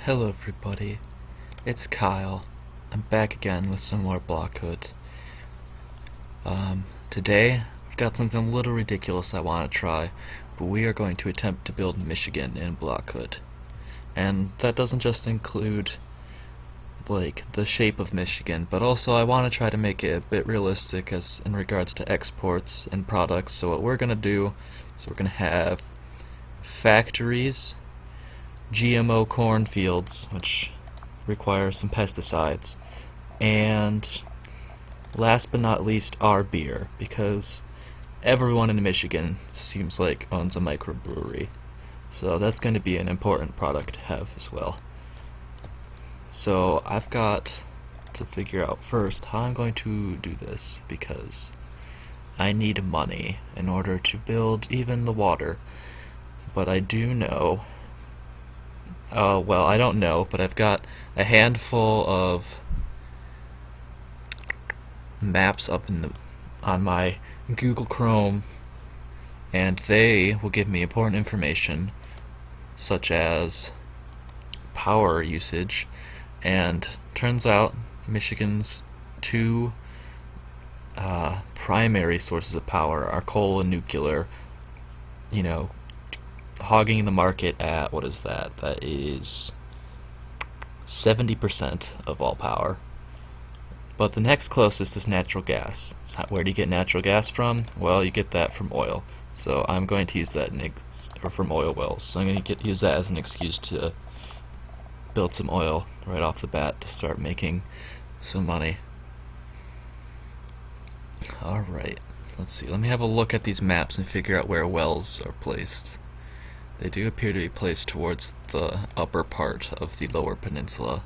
Hello everybody, it's Kyle. I'm back again with some more Blockhood. Today, I've got something a little ridiculous I want to try, but we are going to attempt to build Michigan in Blockhood. And that doesn't just include, the shape of Michigan, but also I want to try to make it a bit realistic as in regards to exports and products. So what we're going to do is we're going to have factories, GMO cornfields, which require some pesticides, and last but not least, our beer, because everyone in Michigan seems like owns a microbrewery. So that's going to be an important product to have as well. So I've got to figure out first how I'm going to do this, because I need money in order to build even the water. But I do know, I don't know, but I've got a handful of maps up on my Google Chrome, and they will give me important information such as power usage. And turns out Michigan's two primary sources of power are coal and nuclear. Hogging the market at, what is that? That is 70% of all power. But the next closest is natural gas. Where do you get natural gas from? Well, you get that from oil. So I'm going to use that or from oil wells. So I'm going to use that as an excuse to build some oil right off the bat to start making some money. Alright, let's see. Let me have a look at these maps and figure out where wells are placed. They do appear to be placed towards the upper part of the lower peninsula.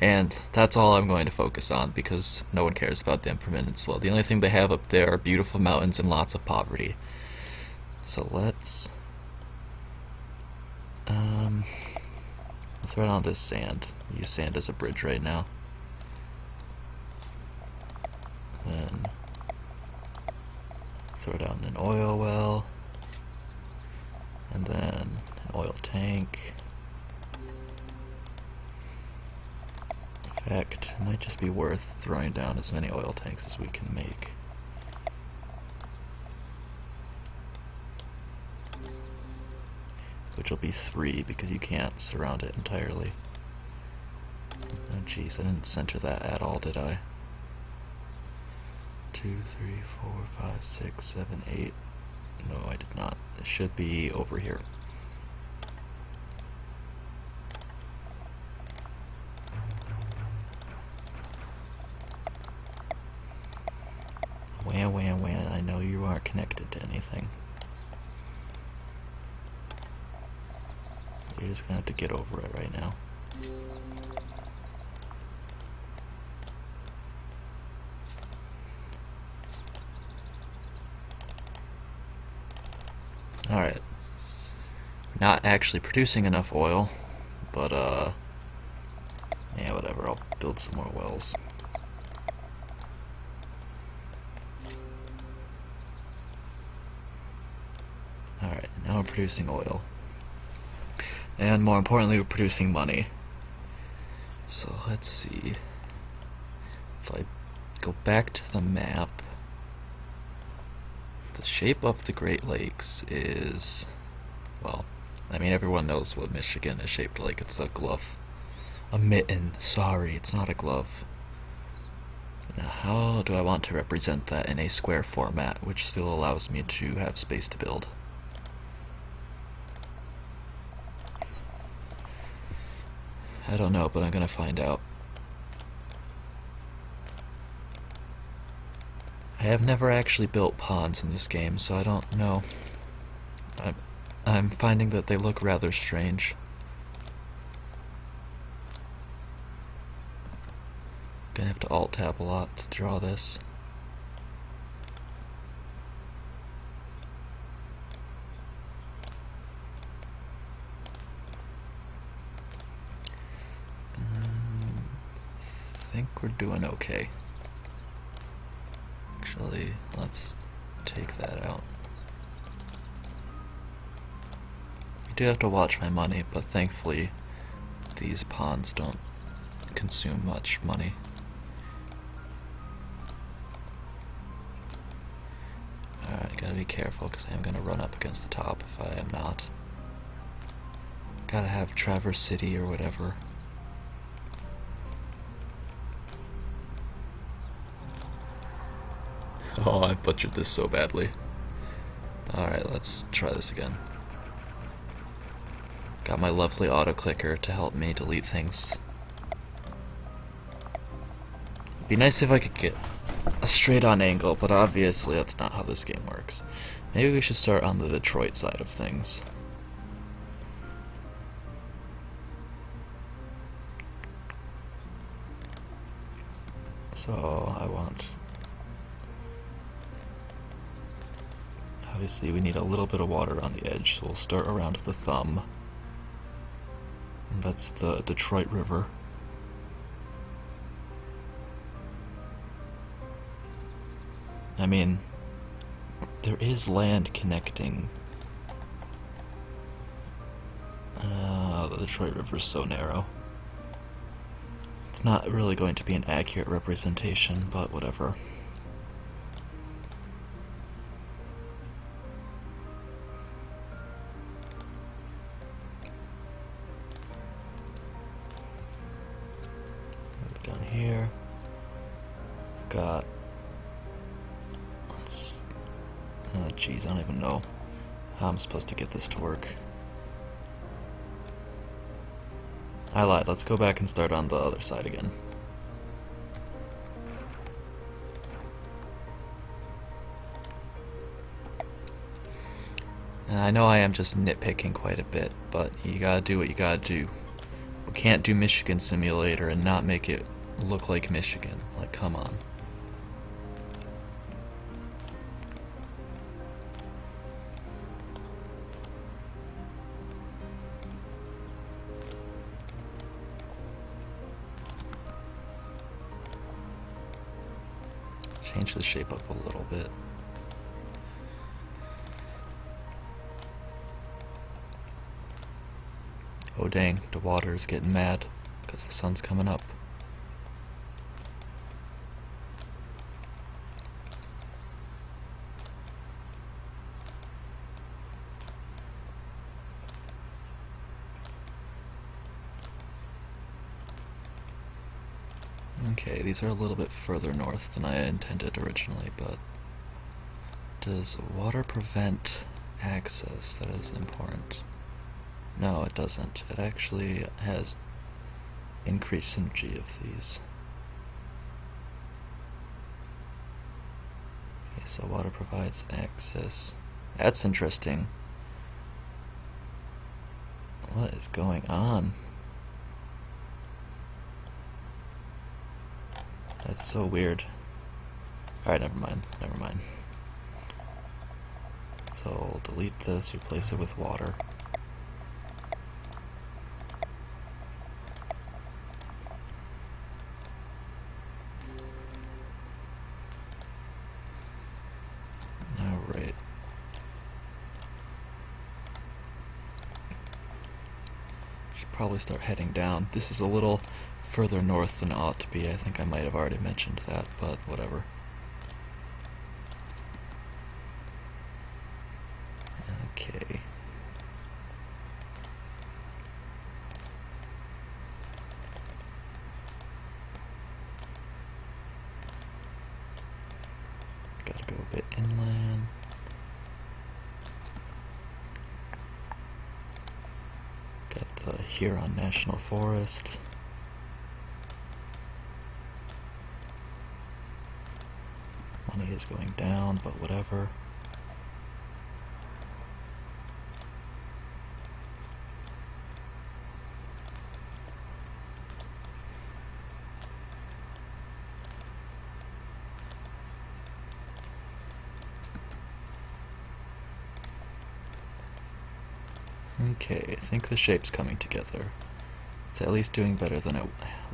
And that's all I'm going to focus on, because no one cares about the Upper Peninsula. The only thing they have up there are beautiful mountains and lots of poverty. So let's throw down this sand. Use sand as a bridge right now. Then throw down an oil well, and then an oil tank. In fact, it might just be worth throwing down as many oil tanks as we can make. Which will be 3, because you can't surround it entirely. Oh jeez, I didn't center that at all, did I? 2, 3, 4, 5, 6, 7, 8. No, I did not. It should be over here. Wham, I know you aren't connected to anything. You're just gonna have to get over it right now. Alright. Not actually producing enough oil, but yeah, whatever, I'll build some more wells. Alright, now we're producing oil. And more importantly, we're producing money. So let's see. If I go back to the map, the shape of the Great Lakes is, well, I mean, everyone knows what Michigan is shaped like. It's a glove. A mitten. Sorry, it's not a glove. Now, how do I want to represent that in a square format, which still allows me to have space to build? I don't know, but I'm gonna find out. I have never actually built ponds in this game, so I don't know. I'm finding that they look rather strange. Gonna have to alt-tab a lot to draw this. I think we're doing okay. Actually, let's take that out. I do have to watch my money, but thankfully these ponds don't consume much money. Alright, gotta be careful because I am gonna run up against the top if I am not. Gotta have Traverse City or whatever. Oh, I butchered this so badly. Alright, let's try this again. Got my lovely auto-clicker to help me delete things. Be nice if I could get a straight-on angle, but obviously that's not how this game works. Maybe we should start on the Detroit side of things. So, I want... Obviously we need a little bit of water on the edge, so we'll start around the thumb. And that's the Detroit River. I mean, there is land connecting. The Detroit River is so narrow. It's not really going to be an accurate representation, but whatever. Move down here. I've got... Oh jeez, I don't even know how I'm supposed to get this to work. I lied, let's go back and start on the other side again. And I know I am just nitpicking quite a bit, but you gotta do what you gotta do. We can't do Michigan Simulator and not make it look like Michigan. Like, come on. Change the shape up a little bit. Oh dang, the water is getting mad because the sun's coming up. Okay, these are a little bit further north than I intended originally, but does water prevent access? That is important. No, it doesn't. It actually has increased synergy of these. Okay, so water provides access. That's interesting. What is going on? That's so weird. Alright, never mind. So we'll delete this, replace it with water. Alright. Should probably start heading down. This is a little further north than it ought to be. I think I might have already mentioned that, but whatever. Okay. Gotta go a bit inland. Got the Huron National Forest. Money is going down, but whatever. Okay, I think the shape's coming together. It's at least doing better than it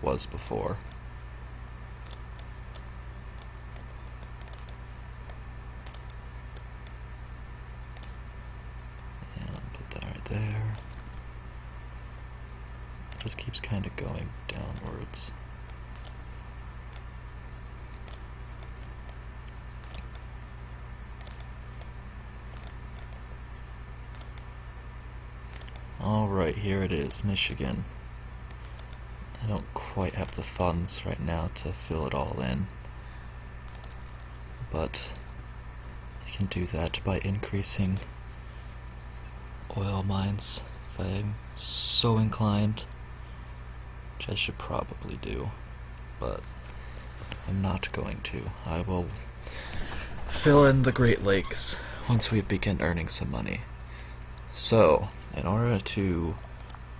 was before. And put that right there. Just keeps kind of going downwards. Alright, here it is, Michigan. I don't quite have the funds right now to fill it all in, but I can do that by increasing oil mines if I'm so inclined, which I should probably do, but I'm not going to. I will fill in the Great Lakes once we begin earning some money. So, in order to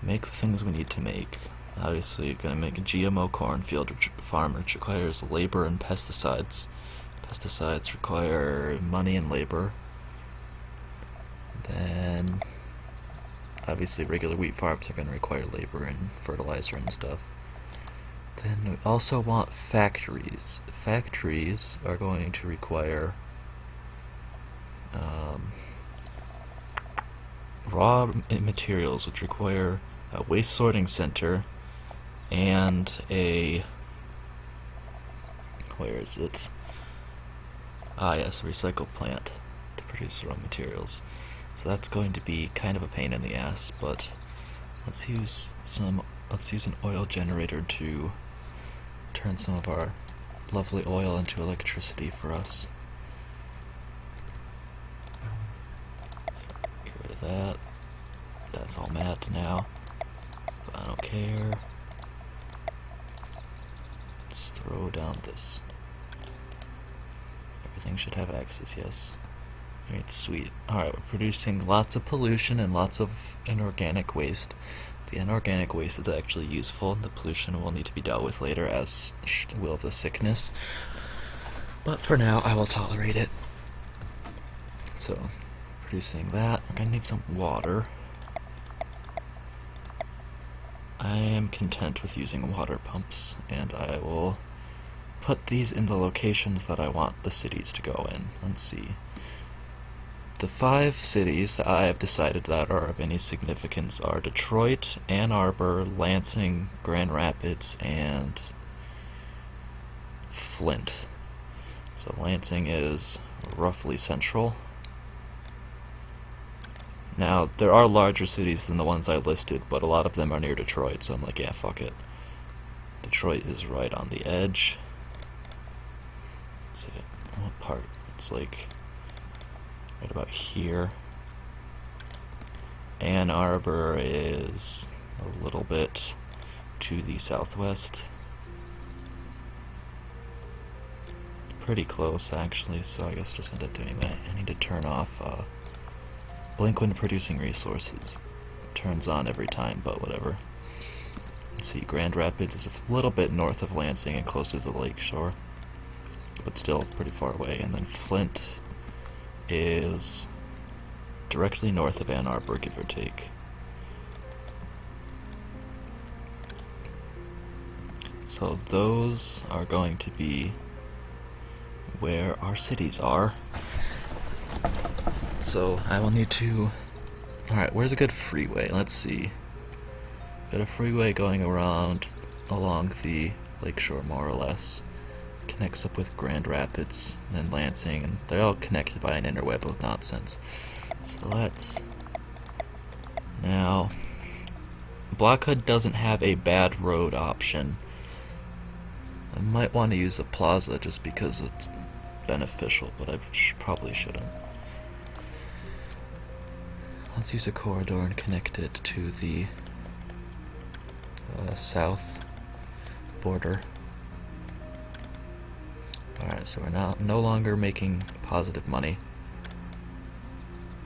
make the things we need to make, obviously you're going to make a GMO cornfield farm, which requires labor and pesticides. Pesticides require money and labor. Then, obviously regular wheat farms are going to require labor and fertilizer and stuff. Then we also want factories. Factories are going to require raw materials, which require a waste sorting center and a, where is it? Yes, a recycle plant to produce raw materials. So that's going to be kind of a pain in the ass, but let's use an oil generator to turn some of our lovely oil into electricity for us. Get rid of that. That's all matte now, but I don't care. Let's throw down this. Everything should have access, yes. Alright, sweet. Alright, we're producing lots of pollution and lots of inorganic waste. The inorganic waste is actually useful, and the pollution will need to be dealt with later, as will the sickness. But for now, I will tolerate it. So, producing that. We're gonna need some water. I am content with using water pumps, and I will put these in the locations that I want the cities to go in. Let's see. The 5 cities that I have decided that are of any significance are Detroit, Ann Arbor, Lansing, Grand Rapids, and Flint. So Lansing is roughly central. Now, there are larger cities than the ones I listed, but a lot of them are near Detroit, so I'm like, yeah, fuck it. Detroit is right on the edge. Let's see, what part? It's like right about here. Ann Arbor is a little bit to the southwest. Pretty close, actually, so I guess just end up doing that. I need to turn off blink when producing resources. It turns on every time, but whatever. Let's see, Grand Rapids is a little bit north of Lansing and closer to the lake shore, but still pretty far away. And then Flint is directly north of Ann Arbor, give or take. So those are going to be where our cities are. So I will need to... Alright, where's a good freeway? Let's see. Got a freeway going around along the lakeshore, more or less. Connects up with Grand Rapids, then Lansing, and they're all connected by an interweb of nonsense. So let's... Now... Block Hood doesn't have a bad road option. I might want to use a plaza just because it's beneficial, but I probably shouldn't. Let's use a corridor and connect it to the south border. Alright, so we're now no longer making positive money,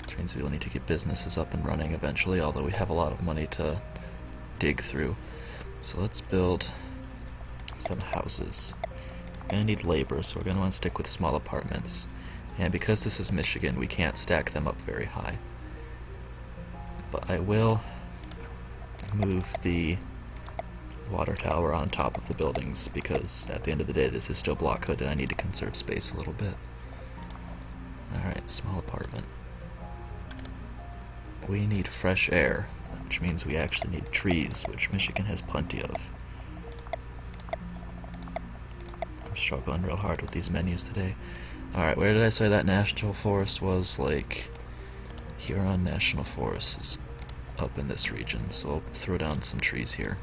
which means we will need to get businesses up and running eventually, although we have a lot of money to dig through. So let's build some houses. We're going to need labor, so we're going to want to stick with small apartments. And because this is Michigan, we can't stack them up very high. But I will move the water tower on top of the buildings, because at the end of the day this is still Block Hood and I need to conserve space a little bit. Alright, small apartment. We need fresh air. which means we actually need trees, which Michigan has plenty of. I'm struggling real hard with these menus today. Alright, where did I say that national forest was? Like, Huron National Forest is up in this region, so I'll throw down some trees here.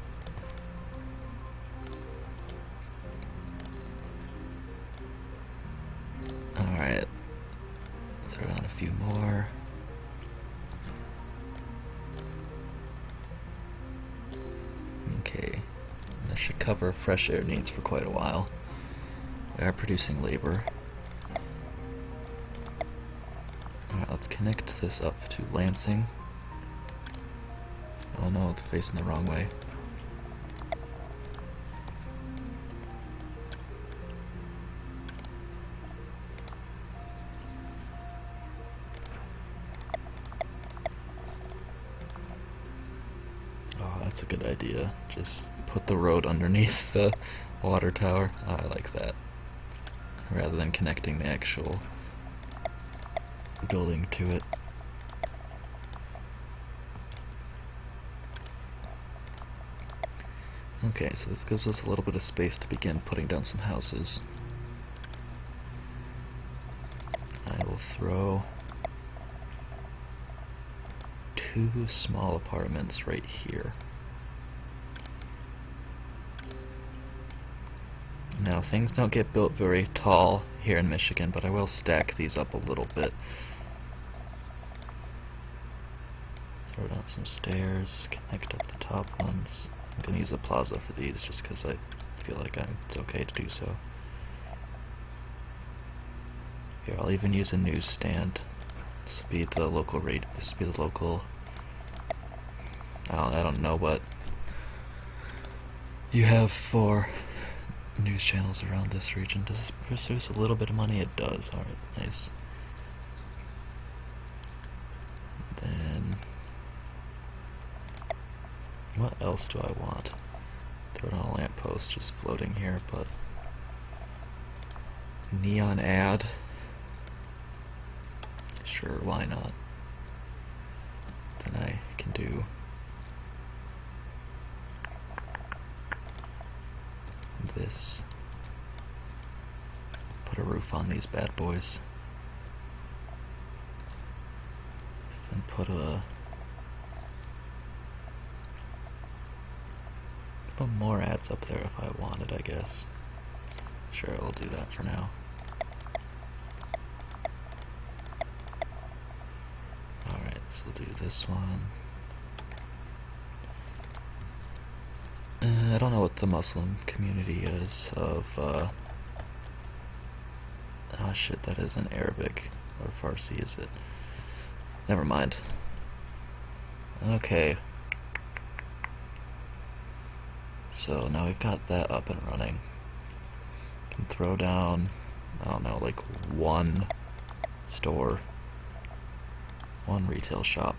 Alright, throw down a few more. Okay, that should cover fresh air needs for quite a while. We are producing labor. Alright, let's connect this up to Lansing. Oh no, it's facing the wrong way. Oh, that's a good idea. Just put the road underneath the water tower. Oh, I like that. Rather than connecting the actual building to it. Okay, so this gives us a little bit of space to begin putting down some houses. I will throw 2 small apartments right here. Now, things don't get built very tall here in Michigan, but I will stack these up a little bit. Throw down some stairs, connect up the top ones. I'm gonna use a plaza for these just because I feel like it's okay to do so. Here, I'll even use a newsstand. This will be the local rate. This will be the local. I don't know what you have for news channels around this region. Does this produce a little bit of money? It does. Alright, nice. Then, what else do I want? Throw down a lamppost just floating here, but neon ad? Sure, why not? Then I can do this. Put a roof on these bad boys. And put more ads up there if I wanted, I guess. Sure, I'll do that for now. Alright, so we'll do this one. I don't know what the Muslim community is of, oh shit, that isn't Arabic or Farsi, is it? Never mind. Okay. So now we've got that up and running. Can throw down, I don't know, like 1 store, 1 retail shop.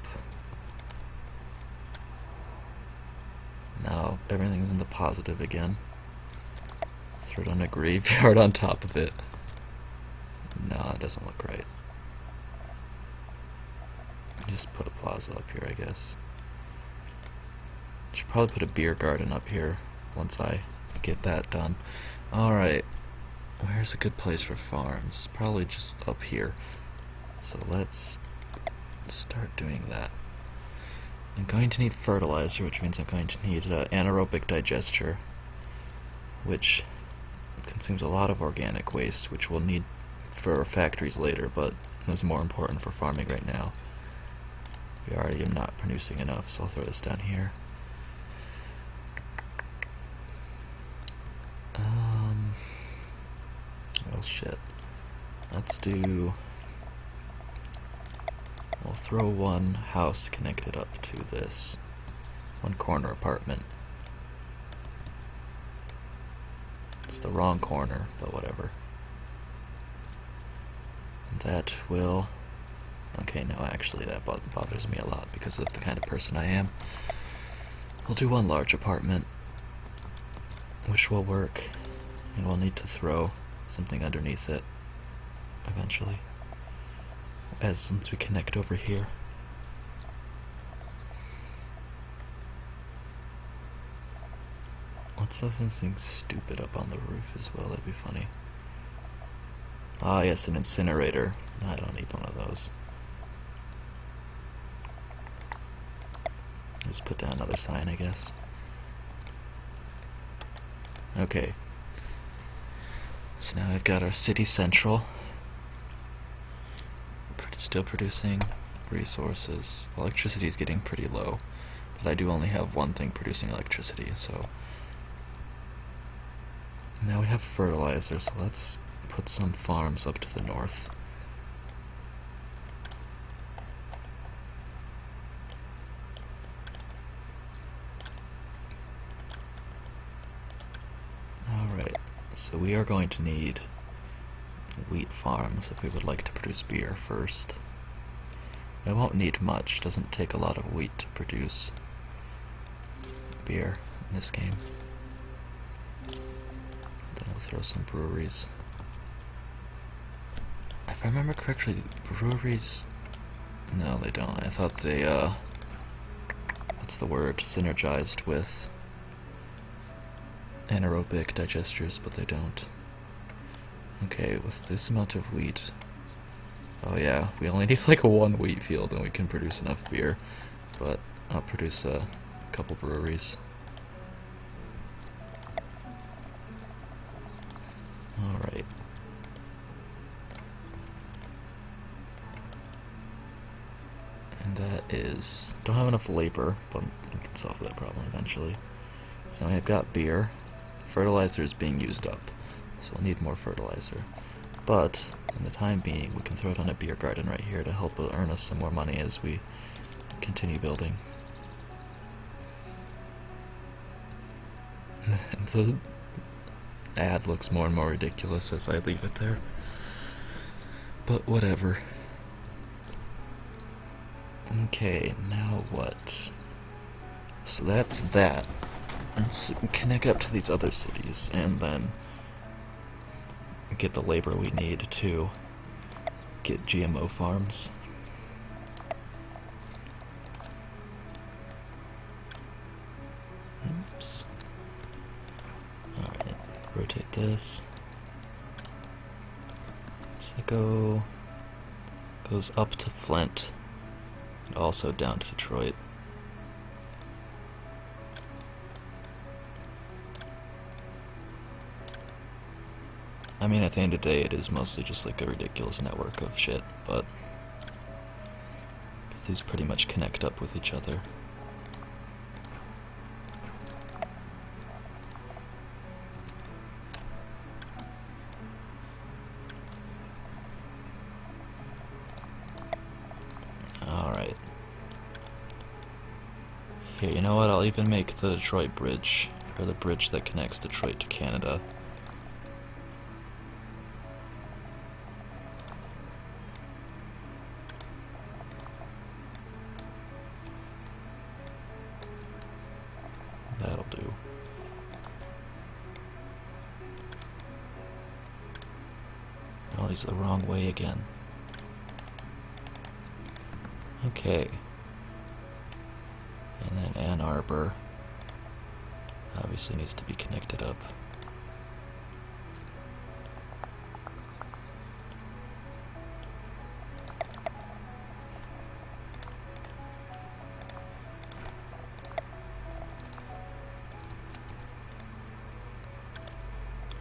Now everything's in the positive again. Throw down a graveyard on top of it. No, it doesn't look right. Just put a plaza up here, I guess. Should probably put a beer garden up here once I get that done. Alright, where's a good place for farms? Probably just up here. So let's start doing that. I'm going to need fertilizer, which means I'm going to need anaerobic digester, which consumes a lot of organic waste, which we'll need for factories later, but is more important for farming right now. We already am not producing enough, so I'll throw this down here. Well, shit. Let's do... We'll throw 1 house connected up to this. 1 corner apartment. It's the wrong corner, but whatever. That will... Okay, no, actually that bothers me a lot because of the kind of person I am. We'll do 1 large apartment, which will work, and we'll need to throw something underneath it eventually, once we connect over here. Lots of something stupid up on the roof as well, that'd be funny. Ah, yes, an incinerator. I don't need one of those. I'll just put down another sign, I guess. Okay. So now I've got our city central. Still producing resources. Electricity is getting pretty low, but I do only have one thing producing electricity, so now we have fertilizer, so let's put some farms up to the north. Alright, so we are going to need wheat farms if we would like to produce beer first. I won't need much, doesn't take a lot of wheat to produce beer in this game. Then we'll throw some breweries. If I remember correctly, breweries... No, they don't. I thought they, what's the word? Synergized with anaerobic digesters, but they don't. Okay, with this amount of wheat... Oh yeah, we only need like a 1 wheat field and we can produce enough beer. But I'll produce a couple breweries. Alright. And that is... Don't have enough labor, but we can solve that problem eventually. So I've got beer. Fertilizer is being used up, so we'll need more fertilizer. But, in the time being, we can throw down a beer garden right here to help earn us some more money as we continue building. The ad looks more and more ridiculous as I leave it there. But whatever. Okay, now what? So that's that. Let's connect up to these other cities, and then get the labor we need to get GMO farms. Oops. Alright, rotate this. So that goes up to Flint, and also down to Detroit. I mean, at the end of the day, it is mostly just like a ridiculous network of shit, but these pretty much connect up with each other. Alright. Here, you know what? I'll even make the Detroit Bridge, or the bridge that connects Detroit to Canada. That'll do. Oh, he's the wrong way again. Okay. And then Ann Arbor obviously needs to be connected up.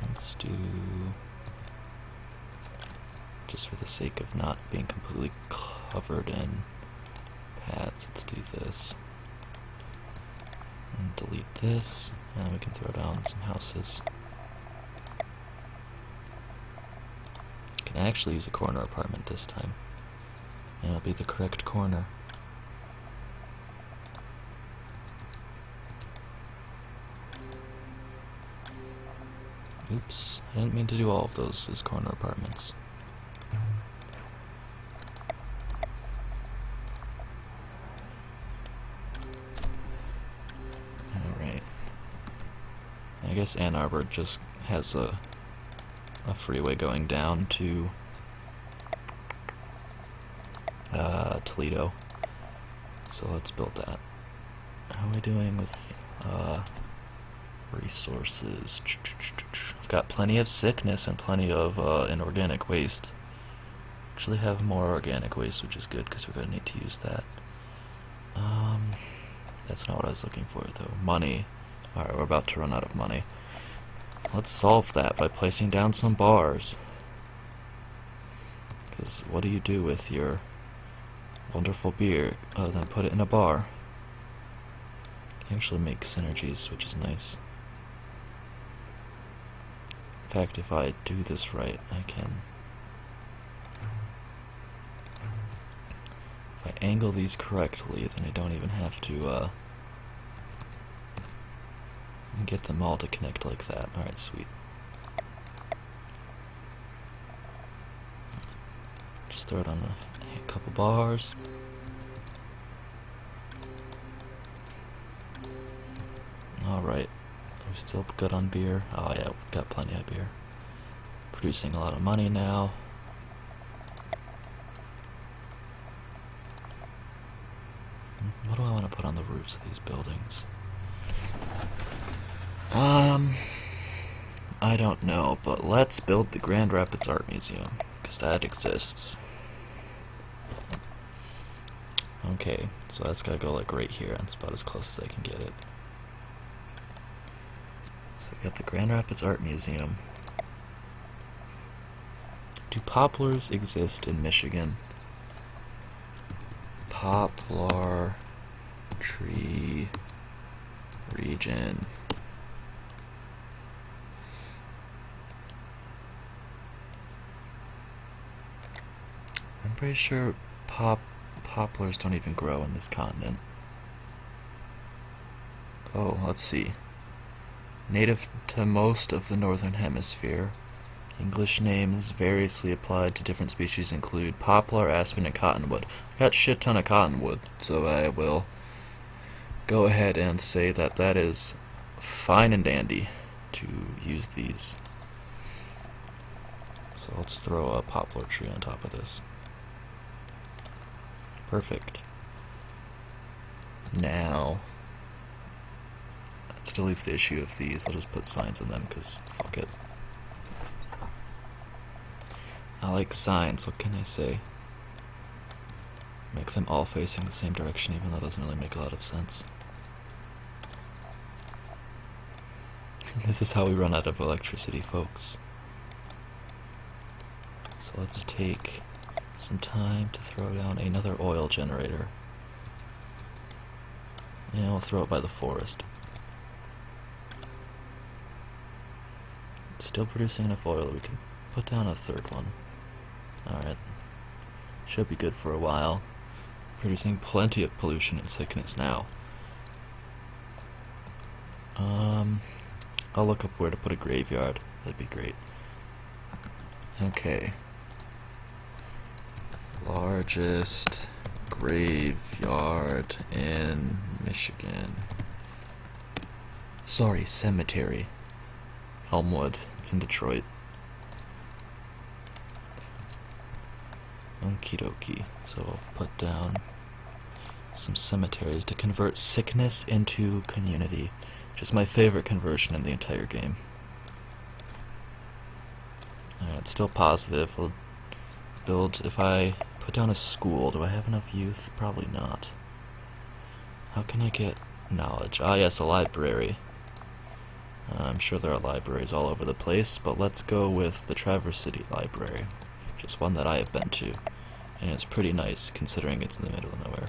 Let's do, just for the sake of not being completely covered in paths, let's do this. And delete this, and we can throw down some houses. Can actually use a corner apartment this time, and it'll be the correct corner. Oops, I didn't mean to do all of those as corner apartments. Alright. I guess Ann Arbor just has a freeway going down to Toledo. So let's build that. How are we doing with Resources. I've got plenty of sickness and plenty of inorganic waste. Actually have more organic waste, which is good because we're going to need to use that. That's not what I was looking for, though. Money. Alright, we're about to run out of money. Let's solve that by placing down some bars. Because what do you do with your wonderful beer other than put it in a bar? You actually make synergies, which is nice. In fact, if I do this right, I can... If I angle these correctly, then I don't even have to, get them all to connect like that. Alright, sweet. Just throw it on a couple bars. Alright. Are we still good on beer? Oh yeah, we've got plenty of beer. Producing a lot of money now. What do I want to put on the roofs of these buildings? I don't know, but let's build the Grand Rapids Art Museum, because that exists. Okay, so that's gotta go like right here, that's about as close as I can get it. So we got the Grand Rapids Art Museum. Do poplars exist in Michigan? Poplar tree region. I'm pretty sure poplars don't even grow in this continent. Oh, let's see. Native to most of the northern hemisphere. English names variously applied to different species include poplar, aspen, and cottonwood. I got a shit ton of cottonwood, so I will go ahead and say that that is fine and dandy to use these. So let's throw a poplar tree on top of this. Perfect. Now, that still leaves the issue of these. I'll just put signs in them because fuck it. I like signs, what can I say? Make them all facing the same direction, even though it doesn't really make a lot of sense. This is how we run out of electricity, folks. So let's take some time to throw down another oil generator. Yeah, we'll throw it by the forest. It's still producing enough oil that we can put down a third one. Alright. Should be good for a while. Producing plenty of pollution and sickness now. I'll look up where to put a graveyard. That'd be great. Okay. Largest graveyard in Michigan. Sorry, cemetery. Elmwood. It's in Detroit. Okie dokie. So I'll put down some cemeteries to convert sickness into community, which is my favorite conversion in the entire game. Alright, still positive. We'll build, if I put down a school, do I have enough youth? Probably not. How can I get knowledge? Ah yes, a library. I'm sure there are libraries all over the place, but let's go with the Traverse City Library, which is one that I have been to, and it's pretty nice considering it's in the middle of nowhere.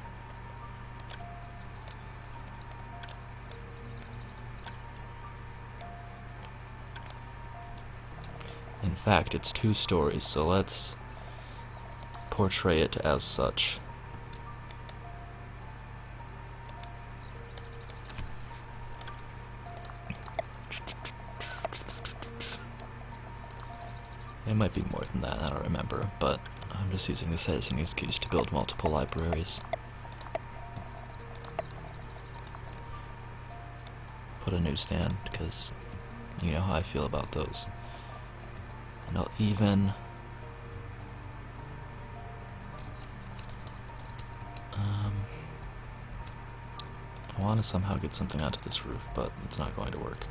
In fact, it's 2 stories, so let's portray it as such. It might be more than that, I don't remember, but I'm just using this as an excuse to build multiple libraries. Put a newsstand, because you know how I feel about those. And I'll even I want to somehow get something onto this roof, but it's not going to work.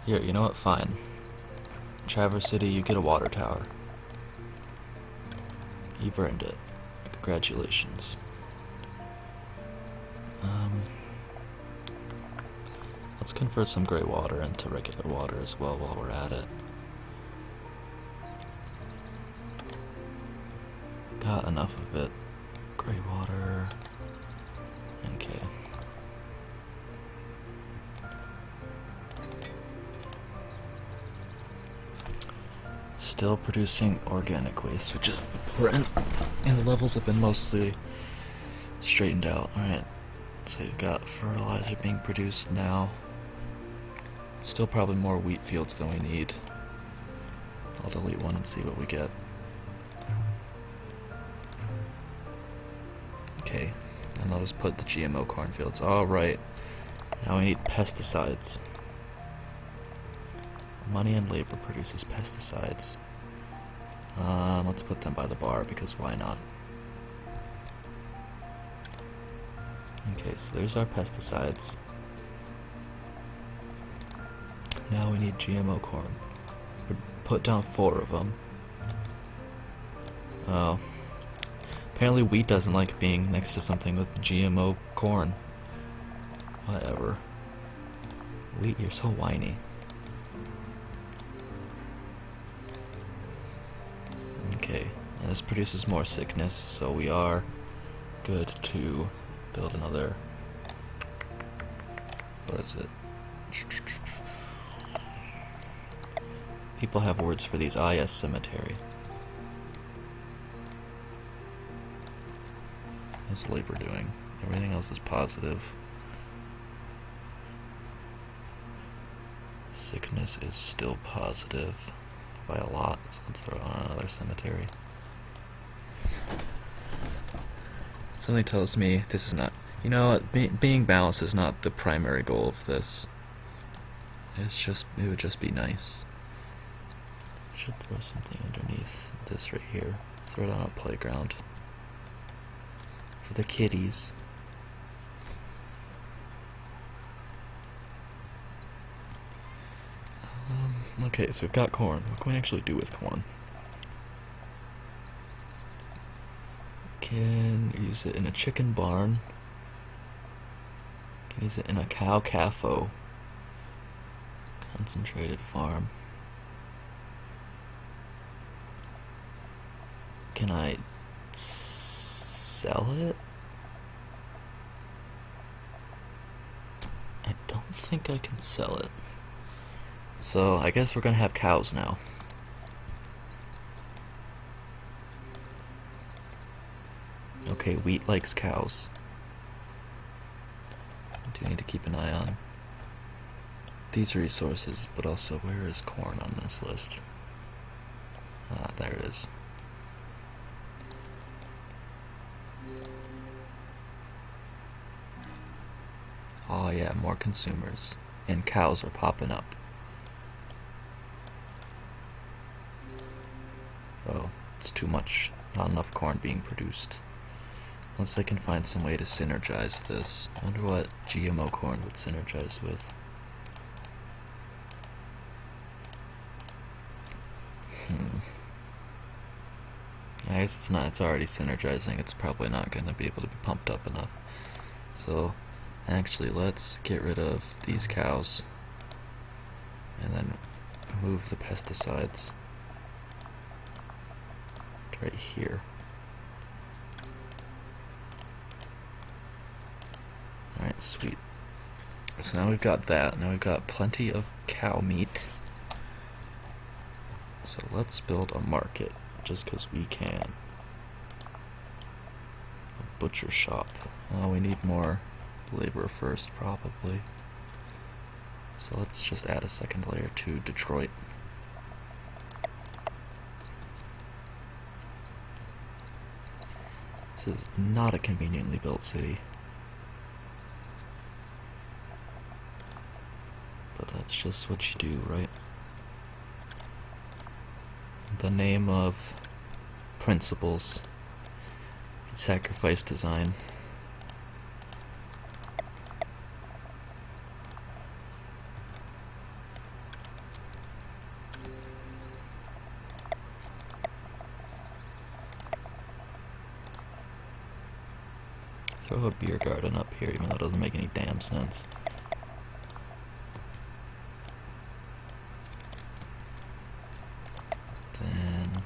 Here, you know what? Fine. Traverse City, you get a water tower. You've earned it. Congratulations. Let's convert some gray water into regular water as well while we're at it. Got enough of it. Gray water. Okay. Still producing organic waste, which is important. And the levels have been mostly straightened out. Alright. So you've got fertilizer being produced now. Still probably more wheat fields than we need. I'll delete one and see what we get. Okay, and I'll just put the GMO cornfields. Alright, now we need pesticides. Money and labor produces pesticides. Let's put them by the bar because why not? Okay, so there's our pesticides. Now we need GMO corn. Put down 4 of them. Oh. Apparently wheat doesn't like being next to something with GMO corn. Whatever. Wheat, you're so whiny. Okay, and this produces more sickness, so we are good to build another... What is it? People have words for these. Yes, cemetery. How's labor doing? Everything else is positive. Sickness is still positive by a lot, so let's throw on another cemetery. Something tells me this is not... You know what? Being balanced is not the primary goal of this. It would just be nice. Should throw something underneath this right here. Throw it on a playground. For the kiddies. Okay, so we've got corn. What can we actually do with corn? Can use it in a chicken barn. Can use it in a cow CAFO. Concentrated farm. Can I sell it? I don't think I can sell it. So I guess we're gonna have cows now. Okay, wheat likes cows. I do need to keep an eye on these resources, but also where is corn on this list? Ah, there it is. Oh yeah, more consumers. And cows are popping up. Oh, it's too much. Not enough corn being produced. Unless I can find some way to synergize this. I wonder what GMO corn would synergize with. I guess it's not. It's already synergizing. It's probably not going to be able to be pumped up enough. So, actually, let's get rid of these cows. And then move the pesticides to right here. Alright, sweet. So now we've got that. Now we've got plenty of cow meat. So let's build a market, just because we can. A butcher shop. Oh, we need more labor first, probably. So let's just add a second layer to Detroit. This is not a conveniently built city. But that's just what you do, right? In the name of principles, sacrifice design. throw a beer garden up here, even though it doesn't make any damn sense. Then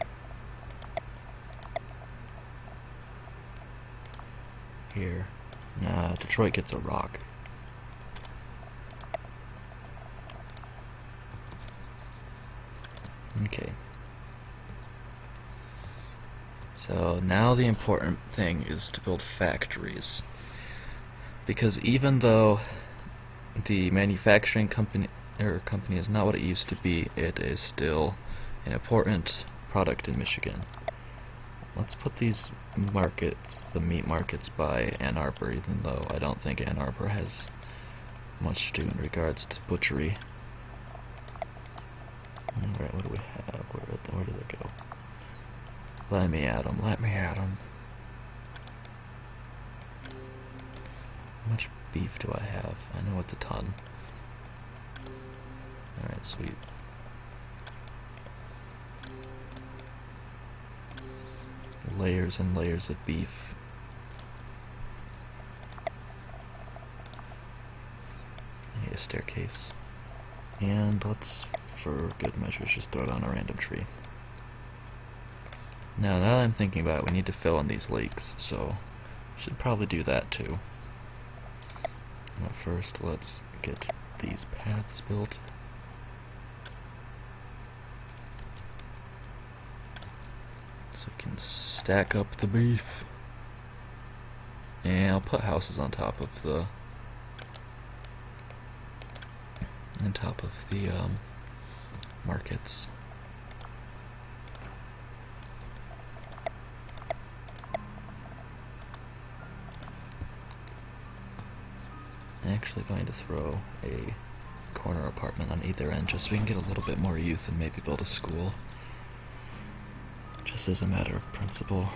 here. Nah, Detroit gets a rock. Okay. So now the important thing is to build factories. Because even though the manufacturing company is not what it used to be, it is still an important product in Michigan. Let's put these markets, the meat markets, by Ann Arbor, even though I don't think Ann Arbor has much to do in regards to butchery. Alright, what do we have? Where did it go? Let me at 'em, let me at 'em. How much beef do I have? I know it's a ton. Alright, sweet. Layers and layers of beef. I need a staircase. And let's, for good measure, just throw down a random tree. Now that I'm thinking about it, we need to fill in these lakes, so should probably do that too. But first, let's get these paths built. So we can stack up the beef. And I'll put houses on top of the markets. I'm actually going to throw a corner apartment on either end just so we can get a little bit more youth and maybe build a school. Just as a matter of principle.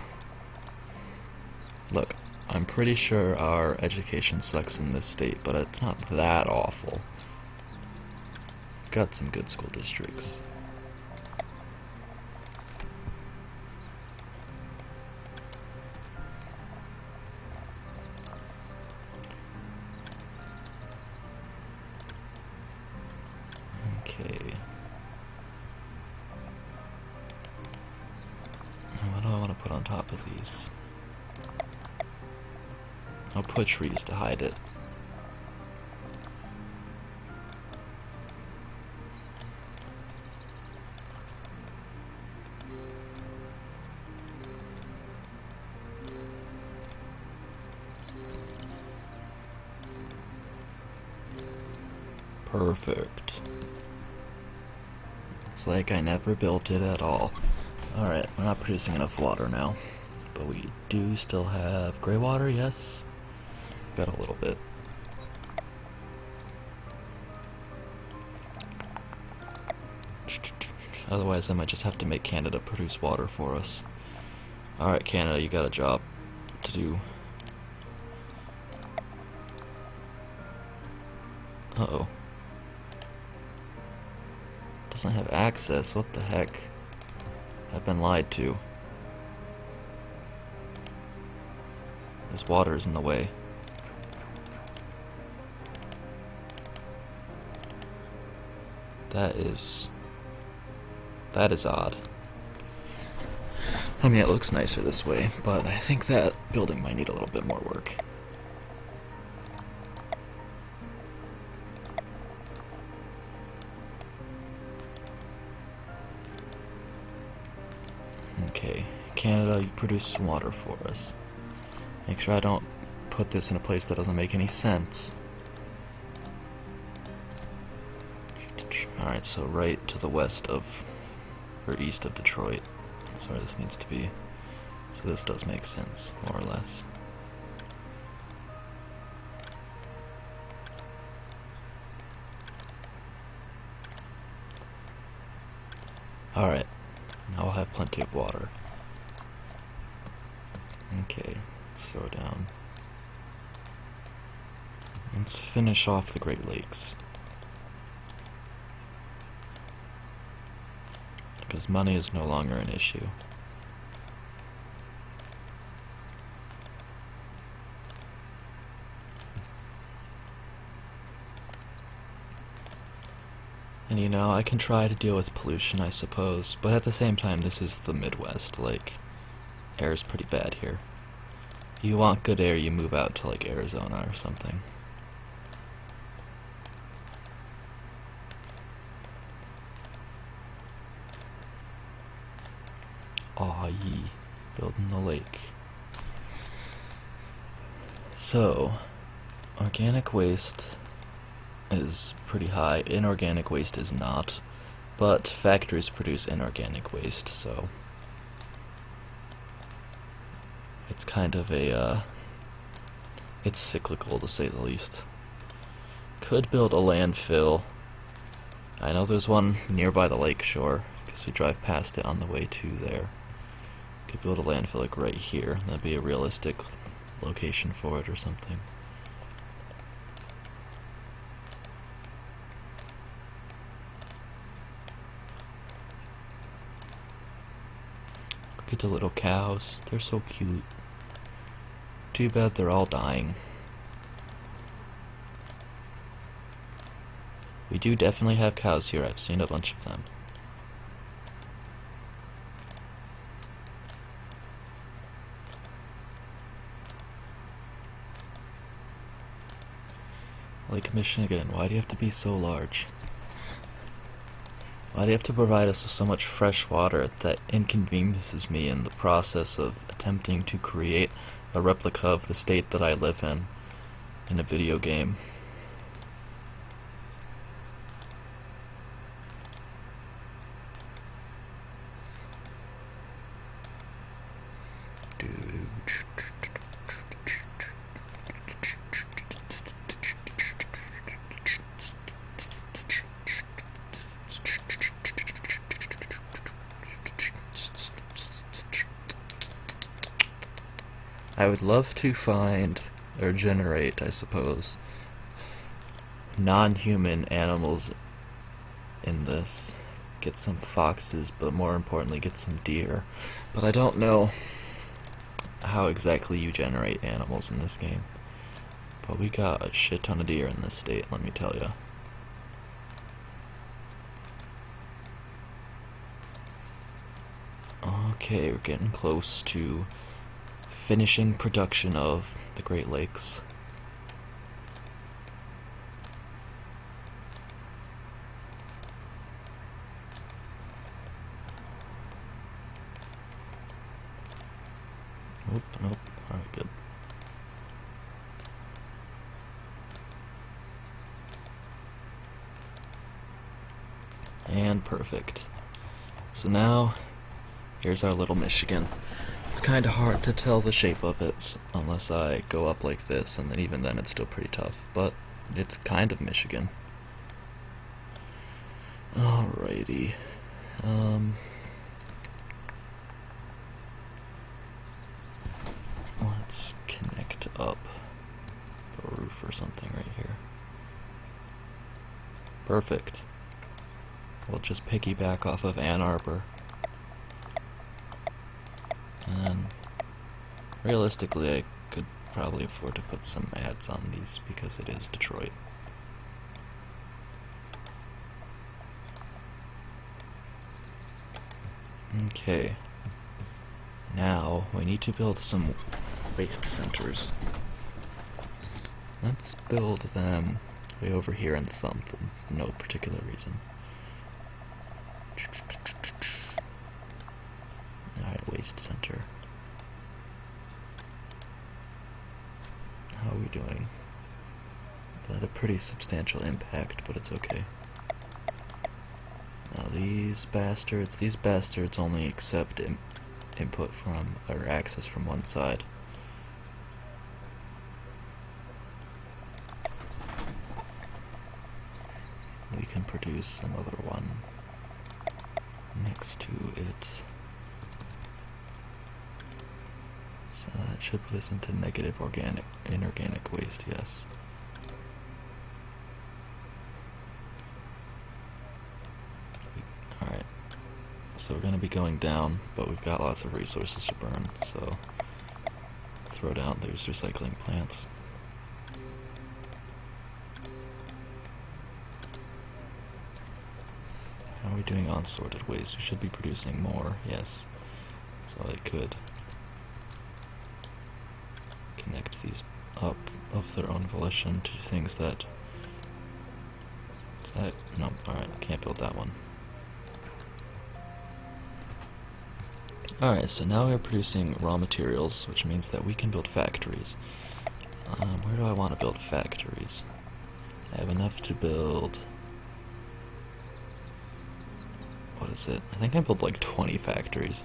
Look, I'm pretty sure our education sucks in this state, but it's not that awful. We've got some good school districts. Okay. What do I want to put on top of these? I'll put trees to hide it. Perfect. It's like I never built it at all. Alright, we're not producing enough water now. But we do still have gray water, yes? Got a little bit. Otherwise I might just have to make Canada produce water for us. Alright, Canada, you got a job to do. Uh-oh. Doesn't have access, what the heck? I've been lied to. This water is in the way. That is odd. I mean, it looks nicer this way, but I think that building might need a little bit more work. Okay, Canada, you produce some water for us. Make sure I don't put this in a place that doesn't make any sense. Alright, so right to the west of, or east of Detroit. That's where this needs to be. So this does make sense, more or less. Alright, now I'll have plenty of water. Okay, let's throw down. Let's finish off the Great Lakes. Because money is no longer an issue. And you know, I can try to deal with pollution, I suppose, but at the same time, this is the Midwest. Like, air is pretty bad here. If you want good air, you move out to, like, Arizona or something. Aw, yee. Building the lake. So, organic waste is pretty high. Inorganic waste is not. But factories produce inorganic waste, so it's kind of a, it's cyclical to say the least. Could build a landfill. I know there's one nearby the lake shore, because we drive past it on the way to there. Could build a landfill like right here. That'd be a realistic location for it or something. Look at the little cows. They're so cute. Too bad they're all dying. We do definitely have cows here. I've seen a bunch of them. Lake Michigan, why do you have to be so large? Why do you have to provide us with so much fresh water that inconveniences me in the process of attempting to create a replica of the state that I live in a video game? I would love to find, or generate, I suppose, non-human animals in this. Get some foxes, but more importantly, get some deer. But I don't know how exactly you generate animals in this game. But we got a shit ton of deer in this state, let me tell ya. Okay, we're getting close to finishing production of the Great Lakes. Nope. Alright, good. And perfect. So now, here's our little Michigan. It's kind of hard to tell the shape of it unless I go up like this, and then even then it's still pretty tough, but it's kind of Michigan. Alrighty. Let's connect up the roof or something right here. Perfect. We'll just piggyback off of Ann Arbor. And realistically, I could probably afford to put some ads on these because it is Detroit. Okay. Now, we need to build some waste centers. Let's build them way over here in Thumb for no particular reason. Alright, waste center. How are we doing? That had a pretty substantial impact, but it's okay. Now these bastards only accept input from, or access from one side. We can produce another one next to it. So that should put us into negative inorganic waste, yes. Alright, so we're going to be going down, but we've got lots of resources to burn, so throw down those recycling plants. How are we doing on sorted waste? We should be producing more, yes. So I could connect these up of their own volition to things that... Is that... No, alright, can't build that one. Alright, so now we're producing raw materials, which means that we can build factories. Where do I want to build factories? I have enough to build... What is it? I think I built like 20 factories.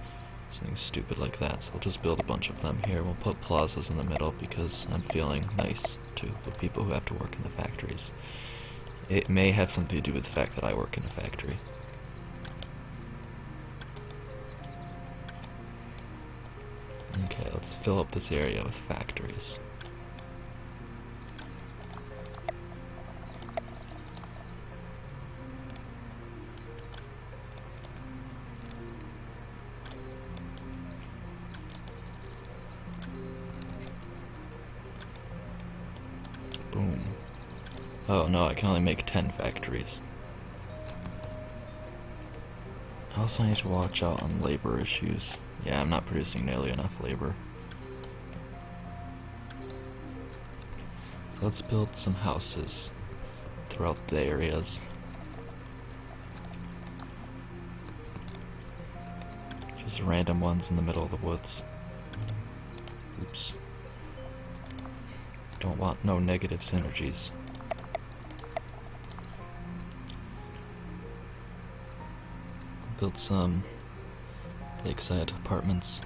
Something stupid like that, so I'll just build a bunch of them here. We'll put plazas in the middle because I'm feeling nice to the people who have to work in the factories. It may have something to do with the fact that I work in a factory. Okay, let's fill up this area with factories. Boom. Oh no, I can only make 10 factories. I also need to watch out on labor issues. Yeah, I'm not producing nearly enough labor. So let's build some houses throughout the areas. Just random ones in the middle of the woods. Oops. Don't want no negative synergies. Build some lakeside apartments.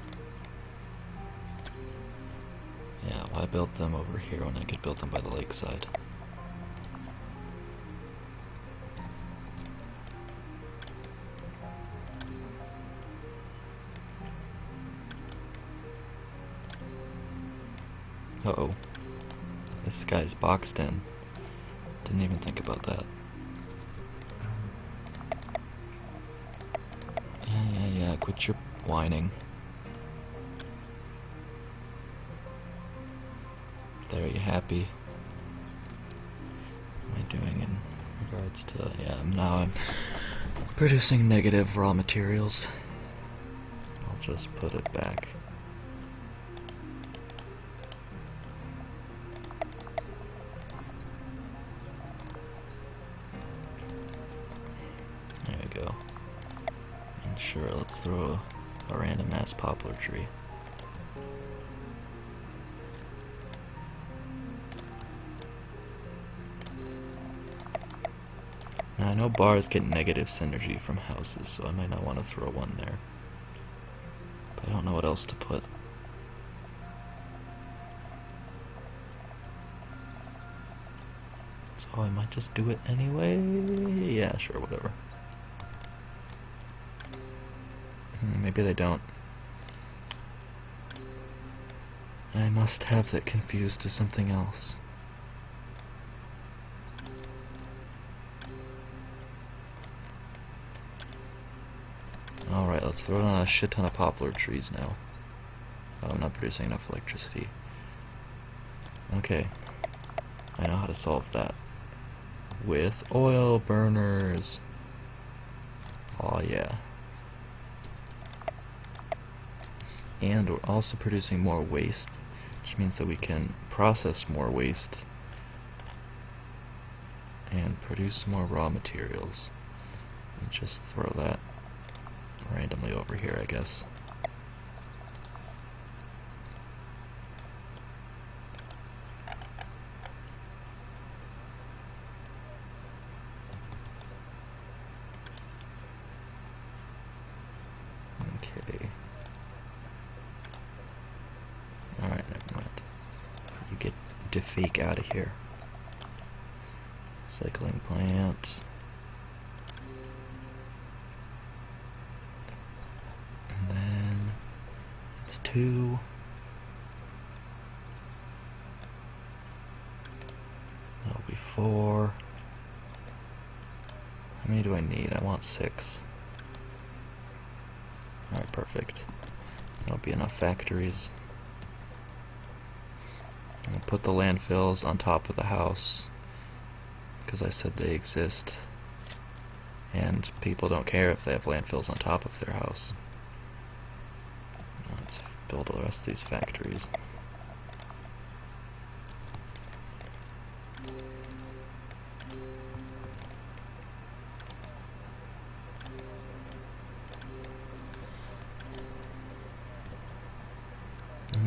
Yeah, why build them over here when I could build them by the lakeside? Uh-oh. This guy's boxed in. Didn't even think about that. Yeah, quit your whining. There, are you happy? What am I doing in regards to... Yeah, now I'm producing negative raw materials. I'll just put it back. There we go. And sure, let's throw a random ass poplar tree. Now I know bars get negative synergy from houses, so I might not want to throw one there. But I don't know what else to put. So I might just do it anyway. Yeah, sure, whatever. Maybe they don't. I must have that confused to something else. Alright, let's throw down a shit ton of poplar trees now. Oh, I'm not producing enough electricity. Okay. I know how to solve that. With oil burners. Oh yeah. And we're also producing more waste, which means that we can process more waste and produce more raw materials. And just throw that randomly over here, I guess. Okay. Alright, never mind. You get to fake out of here. Cycling plant. And then that's 2. That'll be 4. How many do I need? I want 6. Alright, perfect. That'll be enough factories. I'm gonna put the landfills on top of the house because I said they exist. And people don't care if they have landfills on top of their house. Let's build the rest of these factories.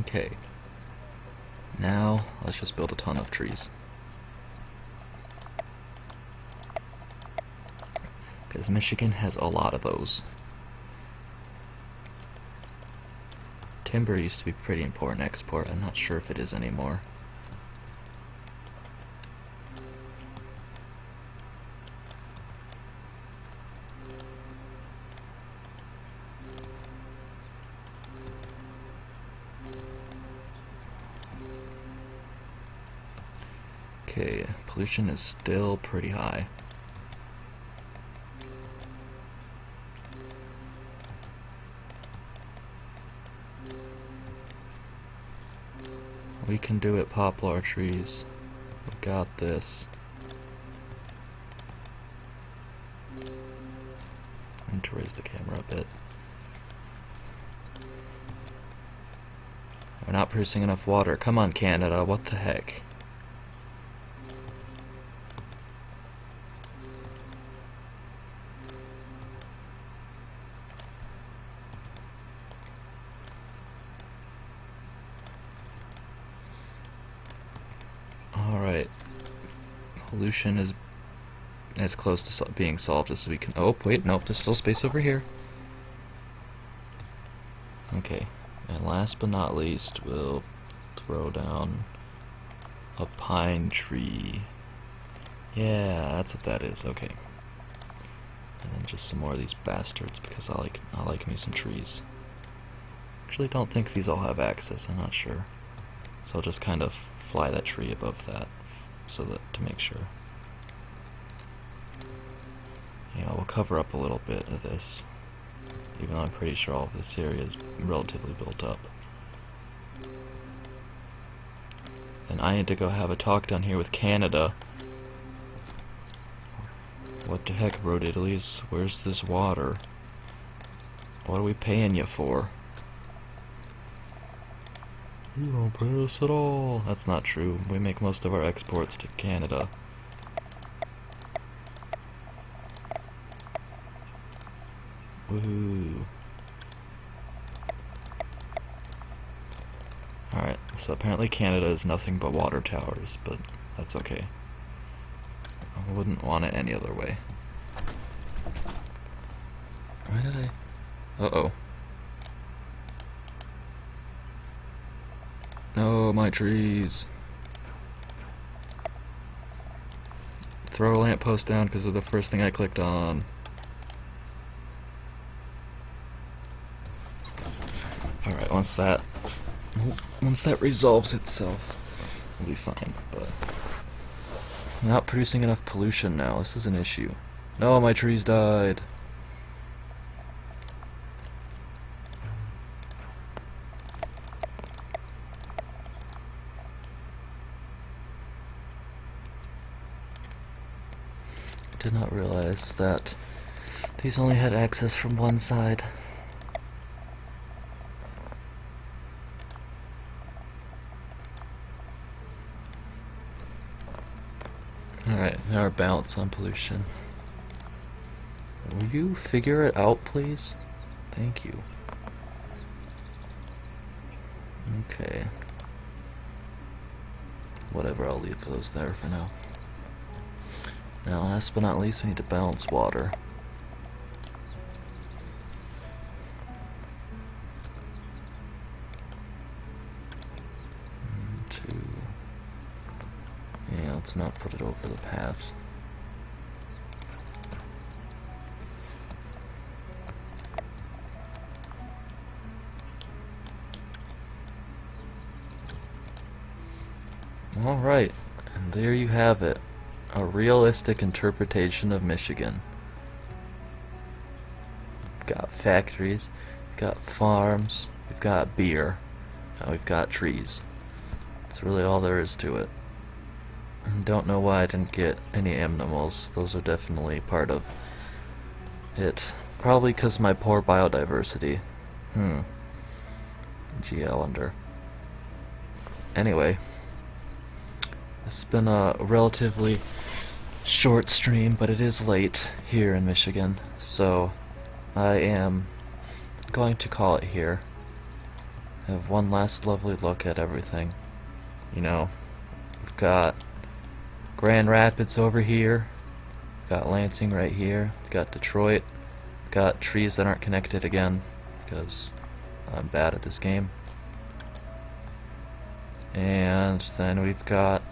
Okay. Now, let's just build a ton of trees. Because Michigan has a lot of those. Timber used to be pretty important export. I'm not sure if it is anymore. Okay, pollution is still pretty high. We can do it, poplar trees. We got this. I need to raise the camera a bit. We're not producing enough water. Come on, Canada, what the heck? Alright. Pollution is as close to being solved as we can. Oh, wait, nope, there's still space over here. Okay, and last but not least, we'll throw down a pine tree. Yeah, that's what that is, okay. And then just some more of these bastards, because I like me some trees. Actually, don't think these all have access, I'm not sure. So I'll just kind of fly that tree above that, so that to make sure. Yeah, we'll cover up a little bit of this, even though I'm pretty sure all of this area is relatively built up. And I need to go have a talk down here with Canada. What the heck, Road Italy's? Where's this water? What are we paying you for? You don't pay us at all. That's not true. We make most of our exports to Canada. Woohoo. Alright, so apparently Canada is nothing but water towers, but that's okay. I wouldn't want it any other way. Why did I... Uh-oh. No, my trees. Throw a lamppost down because of the first thing I clicked on. Alright, once that resolves itself, we'll be fine, but I'm not producing enough pollution now. This is an issue. No, my trees died. I did not realize that these only had access from one side. Alright, now our balance on pollution. Will you figure it out, please? Thank you. Okay. Whatever, I'll leave those there for now. Now, last but not least, we need to balance water. Yeah, let's not put it over the path. Alright, and there you have it. A realistic interpretation of Michigan. We've got factories, we've got farms, we've got beer, and we've got trees. That's really all there is to it. Don't know why I didn't get any animals. Those are definitely part of it. Probably because my poor biodiversity. Gee, I wonder. Anyway, this has been a relatively short stream, but it is late here in Michigan, so I am going to call it here. Have one last lovely look at everything. You know, we've got Grand Rapids over here, we've got Lansing right here, we've got Detroit, we've got trees that aren't connected again, because I'm bad at this game. And then we've got...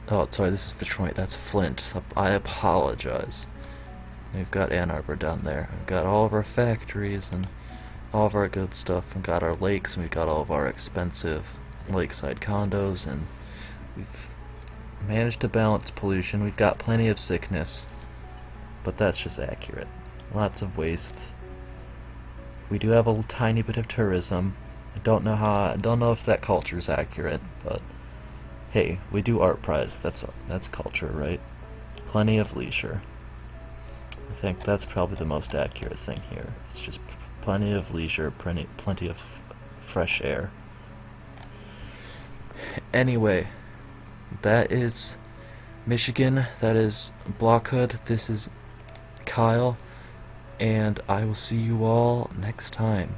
Oh, sorry, this is Detroit, that's Flint. I apologize. We've got Ann Arbor down there. We've got all of our factories and all of our good stuff. We've got our lakes, and we've got all of our expensive lakeside condos, and we've managed to balance pollution. We've got plenty of sickness, but that's just accurate. Lots of waste. We do have a tiny bit of tourism. I don't know if that culture is accurate, but hey, we do art prize. That's culture, right? Plenty of leisure. I think that's probably the most accurate thing here. It's just plenty of leisure, plenty of fresh air. Anyway, that is Michigan. That is Blockhood. This is Kyle, and I will see you all next time.